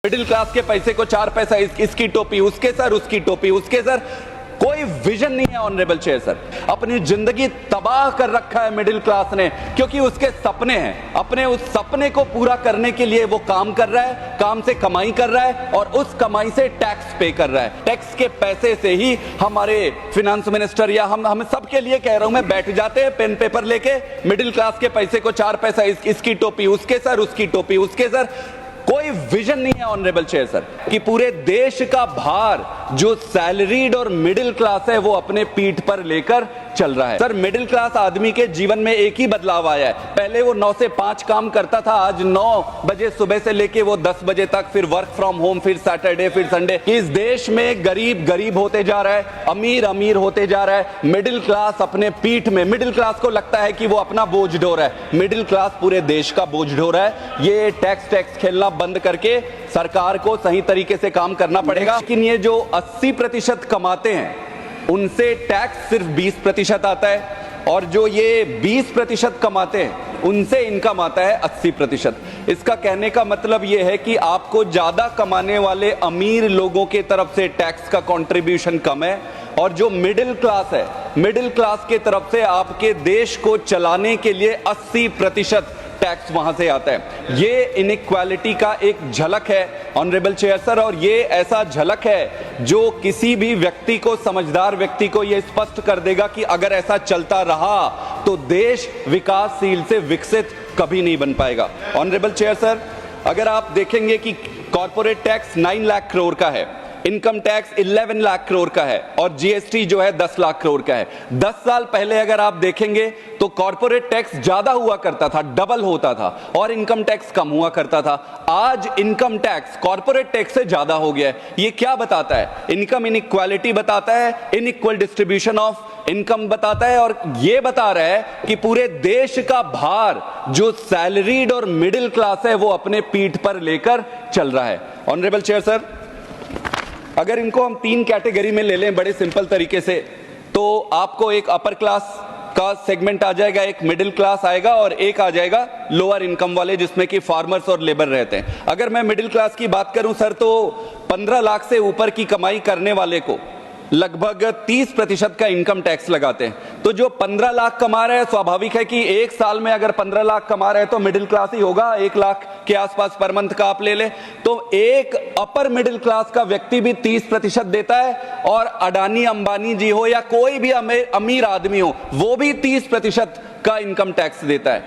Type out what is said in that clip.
Middle class के पैसे को 4 पैसा, इसकी टोपी उसके सर, उसकी टोपी उसके सर। कोई विजन नहीं है ऑनरेबल चेयर सर। अपनी जिंदगी तबाह कर रखा है मिडिल क्लास ने, क्योंकि उसके सपने हैं। अपने उस सपने को पूरा करने के लिए वो काम कर रहा है, काम से कमाई कर रहा है और उस कमाई से टैक्स पे कर रहा है। टैक्स के पैसे से ही हमारे फिनेंस मिनिस्टर या हम सबके लिए कह रहा हूं मैं, बैठ जाते हैं पेन पेपर लेके, मिडिल क्लास के पैसे को 4 पैसा, इसकी टोपी उसके सर, उसकी टोपी उसके सर। कोई विजन नहीं है ऑनरेबल चेयर सर कि पूरे देश का भार जो सैलरीड और मिडिल क्लास है वो अपने पीठ पर लेकर चल रहा है। सर मिडिल क्लास आदमी के जीवन में एक ही बदलाव आया है। पहले वो 9 से 5 काम करता था, आज 9 बजे सुबह से लेके वो 10 बजे तक, फिर वर्क फ्रॉम होम, फिर सैटरडे, फिर संडे। इस देश में गरीब गरीब होते जा रहा है, अमीर अमीर होते जा रहा है। मिडिल क्लास अपने पीठ में, मिडिल क्लास को लगता है कि वो अपना बोझ ढो रहा है, मिडिल क्लास पूरे देश का बोझ ढो रहा है। ये टैक्स खेलना बंद करके सरकार को सही तरीके से काम करना पड़ेगा। लेकिन ये जो 80% कमाते हैं उनसे टैक्स सिर्फ 20% आता है, और जो ये 20% कमाते हैं उनसे इनकम आता है 80%। इसका कहने का मतलब ये है कि आपको ज्यादा कमाने वाले अमीर लोगों के तरफ से टैक्स का कंट्रीब्यूशन कम है, और जो मिडिल क्लास है, मिडिल क्लास के तरफ से आपके देश को चलाने के लिए 80% टैक्स वहां से आता है। ये इनइक्वालिटी का एक झलक है ऑनरेबल चेयर सर, और ये ऐसा झलक है जो किसी भी व्यक्ति को, समझदार व्यक्ति को ये स्पष्ट कर देगा कि अगर ऐसा चलता रहा तो देश विकासशील से विकसित कभी नहीं बन पाएगा। ऑनरेबल चेयर सर, अगर आप देखेंगे कि कॉर्पोरेट टैक्स 9 लाख करोड़ का है, इनकम टैक्स 11 लाख करोड़ का है, और जीएसटी जो है 10 लाख करोड़ का है। 10 साल पहले अगर आप देखेंगे तो कॉर्पोरेट टैक्स ज्यादा हुआ करता था, डबल होता था, और इनकम टैक्स कम हुआ करता था। आज इनकम टैक्स कॉर्पोरेट टैक्स से ज्यादा हो गया है। ये क्या बताता है? इनकम इनइक्वालिटी बताता है, इनइक्वल डिस्ट्रीब्यूशन ऑफ इनकम बताता है, और ये बता रहा है कि पूरे देश का भार जो सैलरीड और मिडिल क्लास है वो अपने पीठ पर लेकर चल रहा है। ऑनरेबल चेयर सर, अगर इनको हम 3 कैटेगरी में ले लें बड़े सिंपल तरीके से, तो आपको एक अपर क्लास का सेगमेंट आ जाएगा, एक मिडिल क्लास आएगा और एक आ जाएगा लोअर इनकम वाले, जिसमें कि फार्मर्स और लेबर रहते हैं। अगर मैं मिडिल क्लास की बात करूं सर, तो 15 लाख से ऊपर की कमाई करने वाले को लगभग 30% का इनकम टैक्स लगाते हैं। तो जो 15 लाख कमा रहे हैं, स्वाभाविक है कि एक साल में अगर 15 लाख कमा रहे हैं तो मिडिल क्लास ही होगा। 1 लाख के आसपास पर मंथ का आप ले लें, तो एक अपर मिडिल क्लास का व्यक्ति भी 30% देता है, और अडानी अंबानी जी हो या कोई भी अमीर आदमी हो, वो भी 30% का इनकम टैक्स देता है।